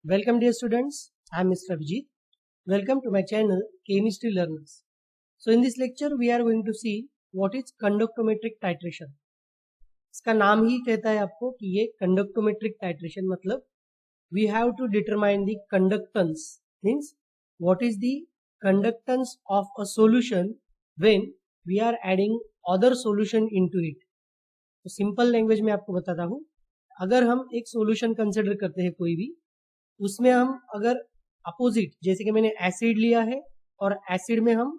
Welcome dear students, I am Mr. Abhijit. Welcome to my channel Chemistry Learners. So in this lecture we are going to see what is conductometric titration. इसका नाम ही कहता है आपको कि ये conductometric titration मतलब we have to determine the conductance, means what is the conductance of a solution when we are adding other solution into it. तो simple language में आपको बताता हूँ, अगर हम एक सॉल्यूशन कंसिडर करते हैं कोई भी, उसमें हम अगर अपोजिट, जैसे कि मैंने एसिड लिया है और एसिड में हम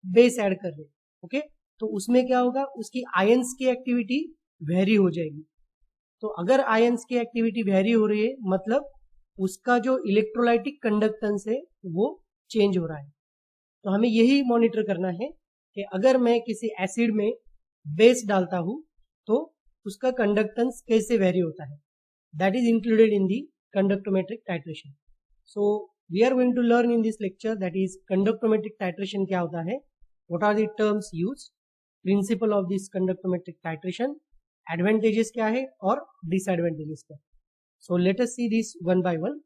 बेस ऐड कर रहे हैं, ओके, तो उसमें क्या होगा, उसकी आयंस की एक्टिविटी वेरी हो जाएगी. तो अगर आयंस की एक्टिविटी वेरी हो रही है मतलब उसका जो इलेक्ट्रोलाइटिक कंडक्टेंस है वो चेंज हो रहा है. तो हमें यही मॉनिटर करना है कि अगर मैं किसी एसिड में बेस डालता हूं तो उसका कंडक्टेंस कैसे वेरी होता है. That is included in the conductometric titration. So we are going to learn in this lecture, that is conductometric titration क्या होता है, what are the terms used, principle of this conductometric titration, advantages क्या है और disadvantages क्या. So let us see this one by one.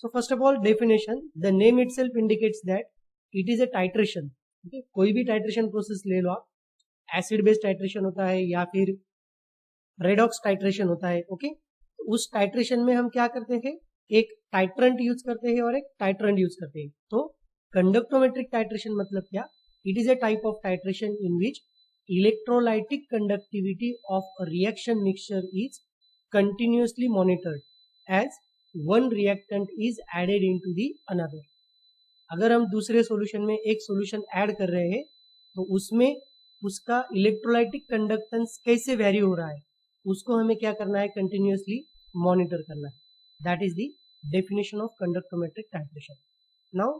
So first of all, definition. The name itself indicates that it is a titration. Okay? कोई भी titration process ले लो आप, acid based titration होता है या फिर redox titration होता है, ओके. उस टाइट्रेशन में हम क्या करते हैं, एक टाइट्रेंट यूज करते हैं और एक टाइट्रेंट यूज करते हैं. तो कंडक्टोमेट्रिक टाइट्रेशन मतलब क्या, it is a type of titration in which electrolytic conductivity of a reaction mixture is continuously monitored as one reactant is added into the another. अगर हम दूसरे सॉल्यूशन में एक सॉल्यूशन ऐड कर रहे हैं तो उसमें उसका इलेक्ट्रोलाइटिक कंडक्टेंस कैसे वेरी हो रहा है उसको हमें क्या करना है, कंटिन्यूअसली मॉनिटर करना है. That is the definition of conductometric titration. Now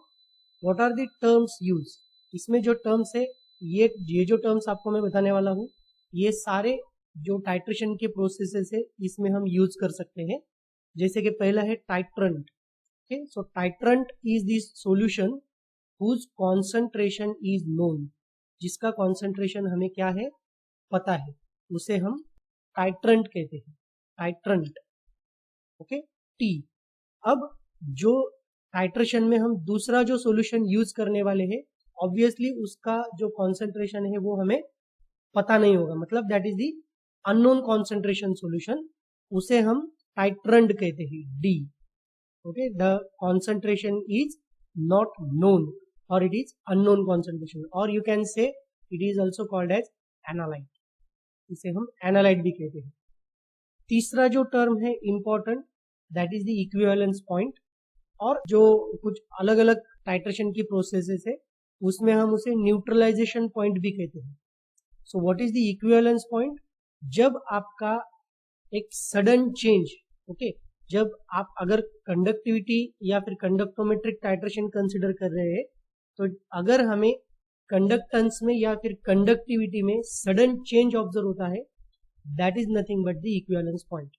what are the terms use. इसमें जो टर्म्स है, ये जो टर्म्स आपको मैं बताने वाला हूँ, ये सारे जो टाइट्रेशन के प्रोसेसेस है इसमें हम यूज कर सकते हैं. जैसे कि पहला है titrant. Okay, so titrant is this solution whose concentration is known. जिसका कॉन्सेंट्रेशन हमें क्या है, पता है, उसे हम टाइट्रेंट कहते हैं. Titrant, okay, T. अब जो टाइट्रेशन में हम दूसरा जो सॉल्यूशन यूज करने वाले हैं, ऑब्वियसली उसका जो कॉन्सेंट्रेशन है वो हमें पता नहीं होगा, मतलब that is the unknown concentration solution, उसे हम टाइट्रेंट कहते हैं, D. Okay, the concentration is not known और इट इज अननोन कॉन्सेंट्रेशन, और you can say it is also called as analyte. इसे हम एनालाइट भी कहते हैं. तीसरा जो टर्म है important, that is the equivalence point. और जो कुछ अलग अलग टाइट्रेशन की प्रोसेसेस है उसमें हम उसे न्यूट्रलाइजेशन पॉइंट भी कहते हैं. सो what is the equivalence point, जब आपका एक सडन चेंज, ओके, जब आप अगर कंडक्टिविटी या फिर कंडक्टोमेट्रिक टाइट्रेशन कंसिडर कर रहे हैं तो अगर हमें कंडक्टेंस में या फिर कंडक्टिविटी में सडन चेंज ऑब्जर्व होता है, that is nothing but the equivalence point.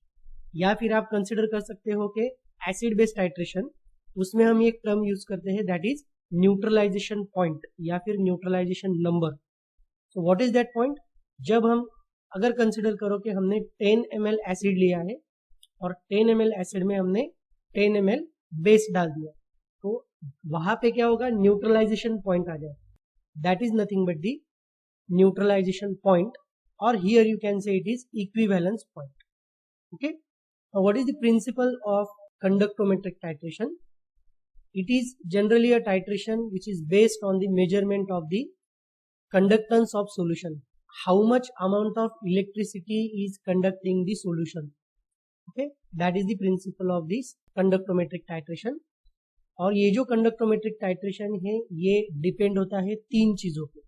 या फिर आप कंसिडर कर सकते हो कि एसिड बेस्ड टाइट्रेशन, उसमें हम एक टर्म यूज करते हैं दैट इज न्यूट्रलाइजेशन पॉइंट या फिर neutralization number. So what is that point, जब हम अगर कंसिडर करो कि हमने 10 ml एसिड लिया है और 10 ml एसिड में हमने 10 ml बेस डाल दिया, तो वहां पे क्या होगा, न्यूट्रलाइजेशन पॉइंट आ जाए. That is nothing but the neutralization point, or here you can say it is equivalence point. Okay, now what is the principle of conductometric titration? It is generally a titration which is based on the measurement of the conductance of solution, how much amount of electricity is conducting the solution. Okay, that is the principle of this conductometric titration. और ये जो conductometric titration है ये depend होता है तीन चीजों पे,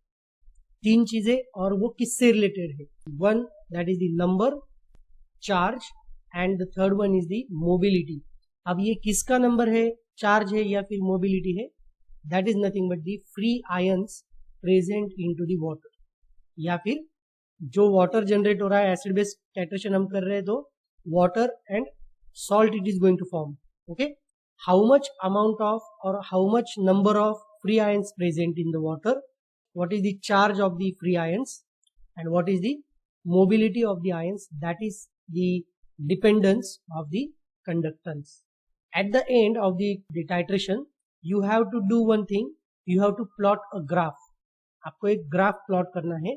तीन चीजें, और वो किससे रिलेटेड है. One, that is the number, charge, and the third one is the mobility. अब ये किसका नंबर है, चार्ज है या फिर मोबिलिटी है, that is nothing but the free ions present into the water. या फिर जो वाटर जनरेट हो रहा है, एसिड बेस्ड टाइट्रेशन हम कर रहे हैं तो water and salt it is going to form. Okay, how much amount of or how much number of free ions present in the water, what is the charge of the free ions, and what is the mobility of the ions, that is the dependence of the conductance. At the end of the titration, you have to do one thing. You have to plot a graph. आपको एक graph plot करना है.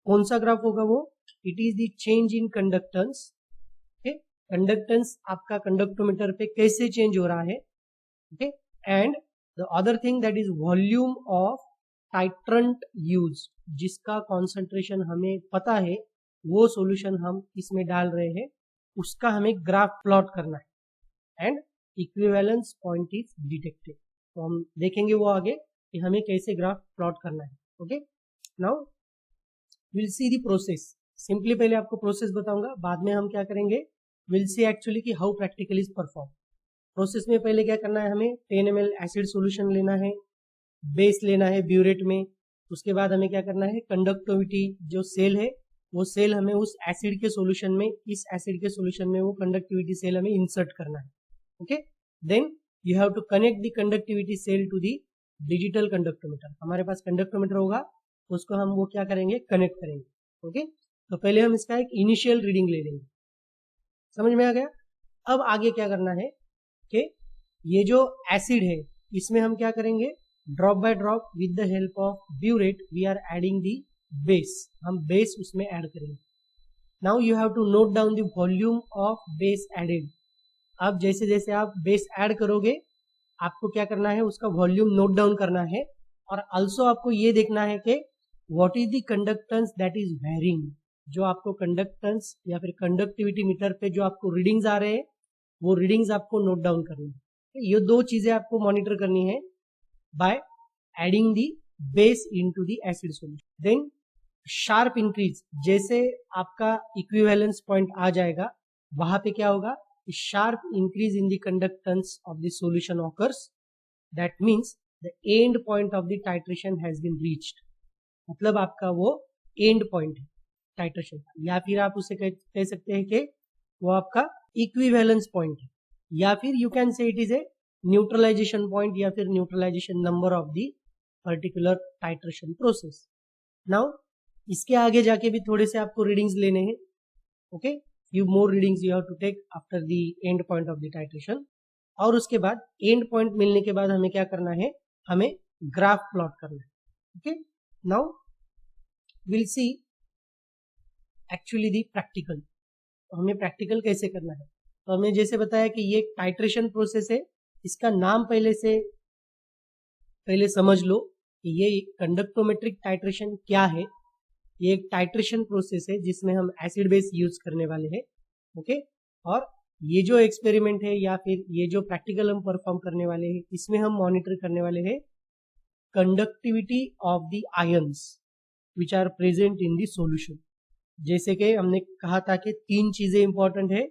कौन सा graph होगा वो? It is the change in conductance. Conductance आपका कंडक्टोमीटर पे कैसे चेंज हो रहा है. Okay, and the other thing that is volume of titrant use, जिसका कॉन्सेंट्रेशन हमें पता है, वो सॉल्यूशन हम इसमें डाल रहे हैं, उसका हमें ग्राफ प्लॉट करना है. And equivalence point is detected. तो हम देखेंगे वो आगे कि हमें कैसे ग्राफ प्लॉट करना है. Okay, now will see the process. Simply पहले आपको प्रोसेस बताऊंगा, बाद में हम क्या करेंगे, विल सी एक्चुअली कि how practical is perform. Process में पहले क्या करना है, हमें 10 ml एसिड सॉल्यूशन लेना है, बेस लेना है ब्यूरेट में. उसके बाद हमें क्या करना है, कंडक्टिविटी जो सेल है वो सेल हमें उस एसिड के सॉल्यूशन में, इस एसिड के सॉल्यूशन में वो कंडक्टिविटी सेल हमें इंसर्ट करना है. Okay, then you have to connect the conductivity cell to the digital conductometer. हमारे पास कंडक्टोमीटर होगा, उसको हम वो क्या करेंगे, कनेक्ट करेंगे. ओके, तो पहले हम इसका एक इनिशियल रीडिंग ले लेंगे. समझ में आ गया. अब आगे क्या करना है कि ये जो एसिड है इसमें हम क्या करेंगे, drop by drop with the help of burette we are adding the base. हम बेस उसमें ऐड करेंगे. Now you have to note down the volume of base added. अब जैसे जैसे आप बेस ऐड करोगे आपको क्या करना है, उसका वॉल्यूम नोट डाउन करना है. और ऑल्सो आपको ये देखना है कि what is the conductance that is varying. जो आपको कंडक्टेंस या फिर कंडक्टिविटी मीटर पे जो आपको रीडिंग्स आ रहे हैं वो रीडिंग्स आपको नोट डाउन करनी है. ये दो चीजें आपको मॉनिटर करनी है by adding the base into the acid solution. Then sharp increase, जैसे आपका इक्विवेलेंस पॉइंट आ जाएगा वहां पे क्या होगा, sharp increase in the conductance of the solution occurs. That means the end point of the titration has been reached. मतलब आपका वो एंड पॉइंट है टाइट्रेशन का, या फिर आप उसे कह सकते हैं कि वो आपका इक्विवेलेंस पॉइंट है, या फिर you can say it is a neutralization point या फिर neutralization number of the particular titration process. Now इसके आगे जाके भी थोड़े से आपको रीडिंग्स लेने हैं. Okay, few more readings you have to take after the end point of the titration. और उसके बाद एंड पॉइंट मिलने के बाद हमें क्या करना है, हमें ग्राफ प्लॉट करना है. Okay, now will see actually the practical. तो हमें प्रैक्टिकल कैसे करना है, तो हमें जैसे बताया कि ये टाइट्रेशन प्रोसेस है. इसका नाम पहले समझ लो कि ये कंडक्टोमेट्रिक टाइट्रेशन क्या है. ये एक टाइट्रेशन प्रोसेस है जिसमें हम एसिड बेस यूज करने वाले हैं. ओके, और ये जो एक्सपेरिमेंट है या फिर ये जो प्रैक्टिकल हम परफॉर्म करने वाले हैं इसमें हम मॉनिटर करने वाले हैं conductivity of the ions which are present in the solution. जैसे कि हमने कहा था कि 3 चीजें इंपॉर्टेंट है,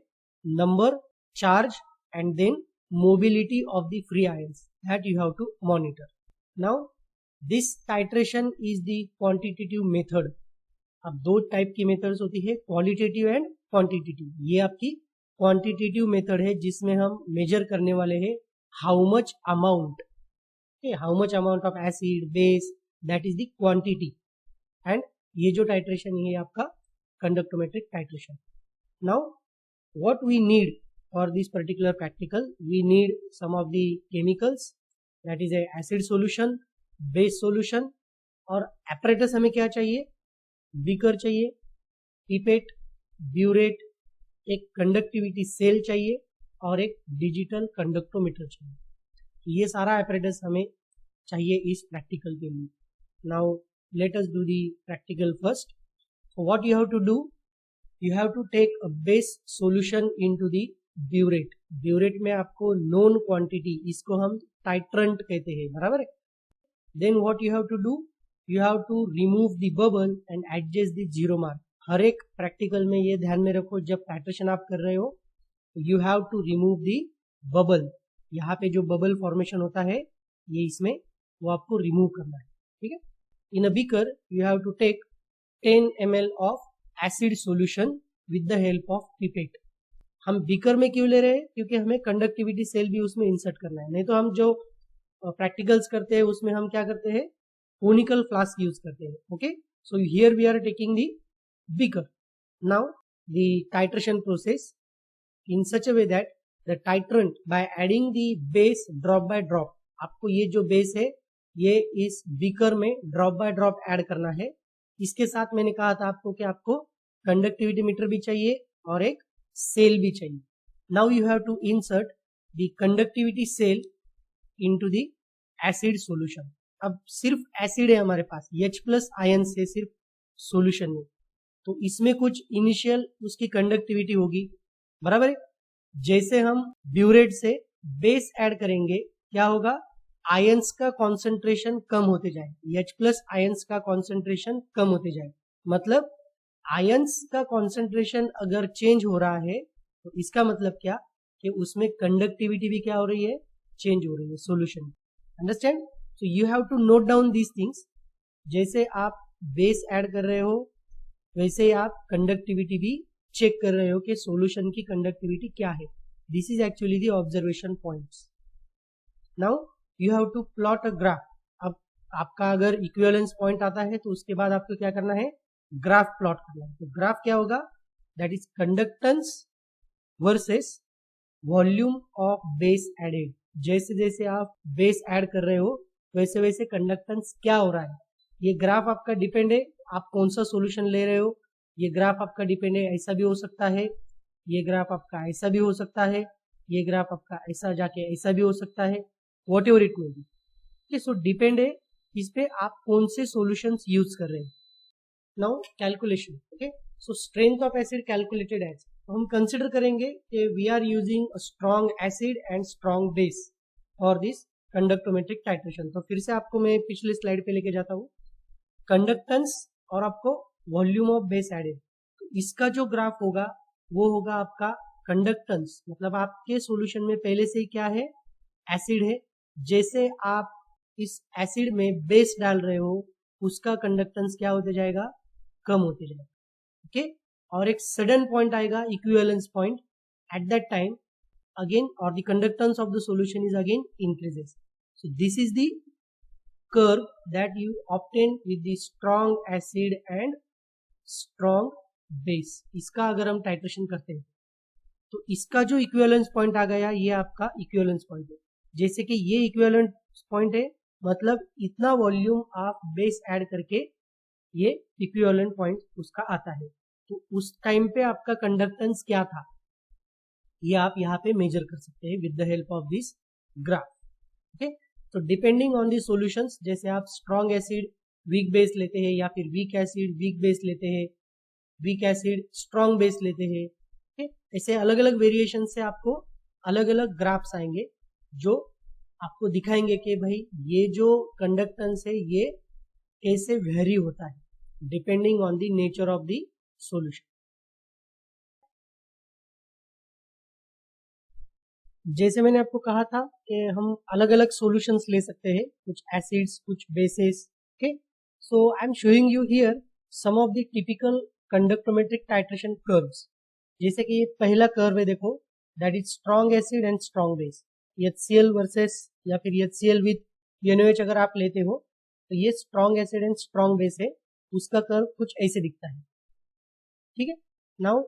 number, charge and then mobility of the free ions, that you have to monitor. Now this titration is the quantitative method. अब 2 type की मेथड्स होती है, क्वालिटेटिव एंड क्वांटिटेटिव. ये आपकी क्वांटिटेटिव मेथड है जिसमें हम मेजर करने वाले हैं how much amount, how much amount of acid base, that is the quantity. And ये जो टाइट्रेशन है आपका conductometric titration. Now what we need for this particular practical, we need some of the chemicals, that is a acid solution, base solution. और apparatus हमें क्या चाहिए, beaker चाहिए, pipette, burette, एक कंडक्टिविटी सेल चाहिए और एक डिजिटल कंडक्टोमीटर चाहिए. ये सारा एपरेटस हमें चाहिए इस प्रैक्टिकल के लिए. Now let us do the practical first. What you have to do, you have to take a base solution into the burette. Burette में आपको नोन क्वांटिटी, इसको हम टाइट्रेंट कहते हैं, बराबर है. Then what you have to do, you have to remove the bubble and adjust the zero mark. हर एक practical में ये ध्यान में रखो, जब टाइट्रेशन आप कर रहे हो you have to remove the bubble. यहाँ पे जो बबल फॉर्मेशन होता है ये इसमें वो आपको रिमूव करना है. ठीक है. In a beaker you have to take 10 ml of acid solution with the help of pipette. हम बीकर में क्यों ले रहे हैं, क्योंकि हमें कंडक्टिविटी सेल भी उसमें इंसर्ट करना है. नहीं तो हम जो प्रैक्टिकल्स करते हैं उसमें हम क्या करते हैं, कोनिकल फ्लास्क यूज करते हैं. Okay, so here we are taking the beaker. Now the titration process in such a way that the titrant by adding the base drop by drop. आपको ये जो बेस है ये इस बीकर में drop by drop add करना है। इसके साथ मैंने कहा था आपको कि आपको कंडक्टिविटी मीटर भी चाहिए और एक सेल भी चाहिए। Now you have to insert the conductivity cell into the acid solution. अब सिर्फ एसिड है हमारे पास, H+ आयन से सिर्फ सॉल्यूशन में, तो इसमें कुछ इनिशियल उसकी कंडक्टिविटी होगी, बराबर है। जैसे हम ब्यूरेट से बेस ऐड करेंगे क्या होगा, आयंस का कॉन्सेंट्रेशन कम होते जाए, H+ आयंस का कॉन्सेंट्रेशन कम होते जाए। मतलब आयंस का कॉन्सेंट्रेशन अगर चेंज हो रहा है तो इसका मतलब क्या कि उसमें कंडक्टिविटी भी क्या हो रही है, चेंज हो रही है solution. Understand? So you have to note down these things. जैसे आप बेस ऐड कर रहे हो वैसे आप कंडक्टिविटी भी चेक कर रहे हो कि सॉल्यूशन की कंडक्टिविटी क्या है। This is actually the observation points. Now you have to plot a graph. अब आपका अगर इक्विवेलेंस पॉइंट आता है तो उसके बाद आपको क्या करना है, ग्राफ प्लॉट करना है। तो ग्राफ क्या होगा, that is conductance versus volume of base added. जैसे जैसे आप बेस ऐड कर रहे हो वैसे वैसे कंडक्टेंस क्या हो रहा है। ये ग्राफ आपका डिपेंड है आप कौन सा सॉल्यूशन ले रहे हो। ये ग्राफ आपका डिपेंड है, ऐसा भी हो सकता है, ये ग्राफ आपका ऐसा भी हो सकता है, ये ग्राफ आपका ऐसा जाके ऐसा भी हो सकता है, what ever it may be. Okay, so depend है इस पे आप कौन से सॉल्यूशंस यूज कर रहे हैं। Now calculation. Okay, so strength of acid calculated as, तो हम कंसिडर करेंगे कि we are using a strong acid and strong base for this conductometric titration. तो फिर से आपको मैं पिछले स्लाइड पे लेके जाता हूँ। कंडक्टेंस और आपको वॉल्यूम ऑफ बेस एडेड, तो इसका जो ग्राफ होगा वो होगा आपका कंडक्टेंस, मतलब आपके सॉल्यूशन में पहले से ही क्या है, एसिड है। जैसे आप इस एसिड में बेस डाल रहे हो उसका कंडक्टेंस क्या होते जाएगा, कम होते जाएगा। ओके, और एक सडन पॉइंट आएगा equivalence point, at that time again or the conductance of the solution is again increases. So this is the curve that you obtain with the strong acid and strong base। इसका अगर हम titration करते हैं तो इसका जो equivalence point आ गया ये आपका इक्विवेलेंस पॉइंट है। जैसे कि ये इक्विवेलेंस पॉइंट है, मतलब इतना वॉल्यूम आप बेस ऐड करके ये इक्विवेलेंट पॉइंट उसका आता है। तो उस टाइम पे आपका कंडक्टेंस क्या था ये आप यहाँ पे मेजर कर सकते हैं with the help of this graph. Okay, तो डिपेंडिंग ऑन दी सॉल्यूशंस, जैसे आप स्ट्रॉन्ग एसिड वीक बेस लेते हैं या फिर वीक एसिड वीक बेस लेते हैं, वीक एसिड स्ट्रॉन्ग बेस लेते हैं, ओके, ऐसे अलग अलग वेरिएशन से आपको अलग अलग ग्राफ्स आएंगे जो आपको दिखाएंगे कि भाई ये जो कंडक्टेंस है ये कैसे वेरी होता है depending on the nature of the solution. जैसे मैंने आपको कहा था कि हम अलग अलग सॉल्यूशंस ले सकते हैं, कुछ एसिड्स कुछ bases. Okay, so I am showing you here some of the typical conductometric titration curves. जैसे कि ये पहला कर्व है, देखो, that is strong acid and strong base, HCl versus या फिर HCl विद NaOH अगर आप लेते हो तो ये strong acid and strong base है, उसका कर्व कुछ ऐसे दिखता है। ठीक है, now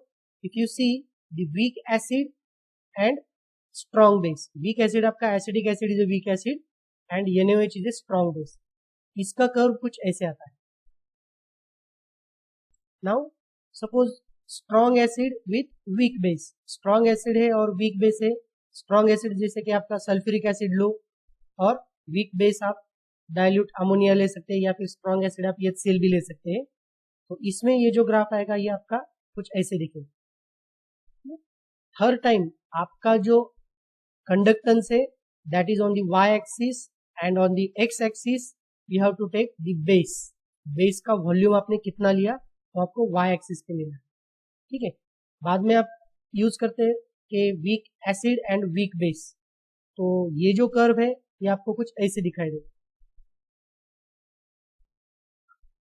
if you see the weak acid and strong base, weak acid आपका acidic acid is a weak acid and NaOH is a strong base, इसका कर्व कुछ ऐसे आता है। Now suppose strong acid with weak base, strong acid है और weak base है। Strong acid जैसे कि आपका सल्फ्यूरिक एसिड लो और वीक बेस आप डाइल्यूट अमोनिया ले सकते हैं या फिर स्ट्रॉन्ग एसिड आप HCl भी ले सकते हैं। तो इसमें ये जो ग्राफ आएगा ये आपका कुछ ऐसे दिखेगा। हर टाइम आपका जो कंडक्टेंस है that is on the y axis and on the x axis you have to take the base, base का वॉल्यूम आपने कितना लिया तो आपको y एक्सिस पे लेना है। ठीक है, बाद में आप यूज करते हैं कि week acid and weak base, तो ये जो कर्व है ये आपको कुछ ऐसे दिखाई दे,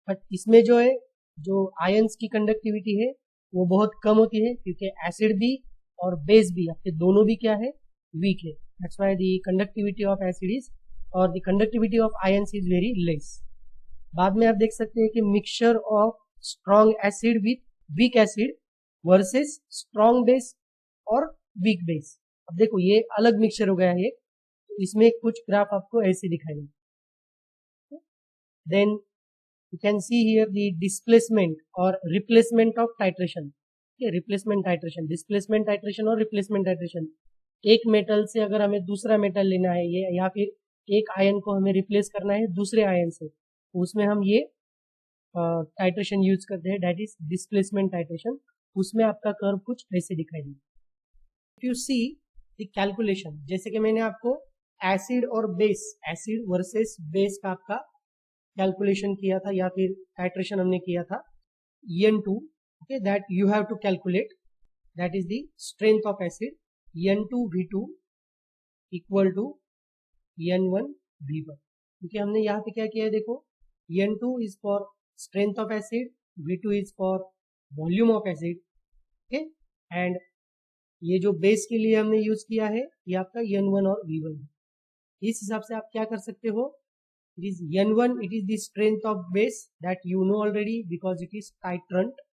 बट इसमें जो है जो आयंस की कंडक्टिविटी है वो बहुत कम होती है क्योंकि एसिड भी और बेस भी आपके दोनों भी क्या है, वीक है। That's why the conductivity of acid is और the conductivity of ions is very less. बाद में आप देख सकते हैं कि mixture of strong acid with weak acid versus strong base और वीक बेस, अब देखो ये अलग मिक्सचर हो गया है, तो इसमें कुछ ग्राफ आपको ऐसे दिखाई देंगे। Then you can see here the displacement और replacement of titration. Replacement titration, displacement titration और रिप्लेसमेंट टाइट्रेशन। एक मेटल से अगर हमें दूसरा मेटल लेना है ये, या फिर एक आयन को हमें रिप्लेस करना है दूसरे आयन से, तो उसमें हम ये टाइट्रेशन यूज करते हैं, दैट इज डिस्प्लेसमेंट टाइट्रेशन। उसमें आपका कर्व कुछ ऐसे दिखाई देगा। If you see the calculation, जैसे कि मैंने आपको एसिड और बेस, एसिड वर्सेस बेस का आपका कैलकुलेशन किया था, या फिर टाइट्रेशन हमने किया था En2, okay, that you have to calculate, that is the strength of acid N2V2 equal to N1V1, क्योंकि हमने यहाँ पे क्या किया है, देखो N2 is for strength of acid, V2 is for volume of acid, okay, and ये जो बेस के लिए हमने यूज किया है ये आपका N1 और V1 है। इस हिसाब से आप क्या कर सकते हो, it is N1, it is the strength of base that you know already because it is titrant।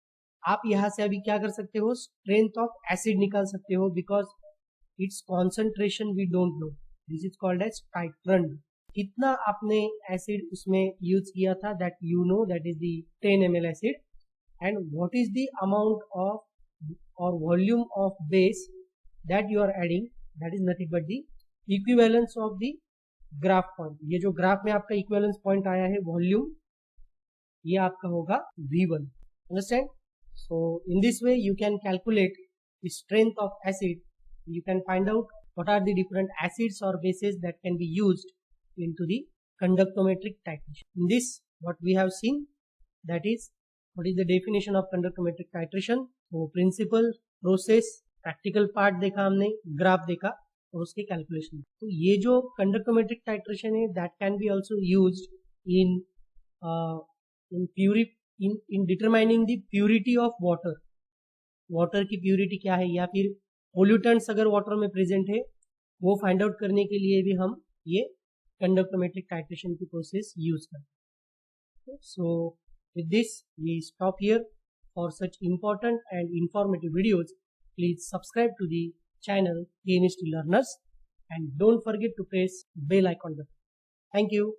आप यहाँ से अभी क्या कर सकते हो, स्ट्रेंथ ऑफ एसिड निकाल सकते हो, because its concentration we don't know, this is called as titrant. कितना आपने एसिड उसमें यूज किया था, that you know, that is the 10 ml acid, and what is the amount of or volume of base that you are adding, that is nothing but the equivalence of the graph point. ये जो graph में आपका equivalence point आया है volume, ये आपका होगा V1, understand. So in this way you can calculate the strength of acid. You can find out what are the different acids or bases that can be used into the conductometric titration. In this what we have seen, that is what is the definition of conductometric titration। वो principle, process, practical part देखा हमने, graph देखा और उसके calculation। तो ये जो conductometric titration है that can be also used in in determining the purity of water। Water की प्यूरिटी क्या है, या फिर पोल्यूटेंट्स अगर वाटर में प्रेजेंट है वो फाइंड आउट करने के लिए भी हम ये कंडक्टोमेट्रिक टाइट्रेशन की प्रोसेस यूज करते हैं। So with this we stop here. For such important and informative videos please subscribe to the channel Chemistry Learners and don't forget to press bell icon button. Thank you.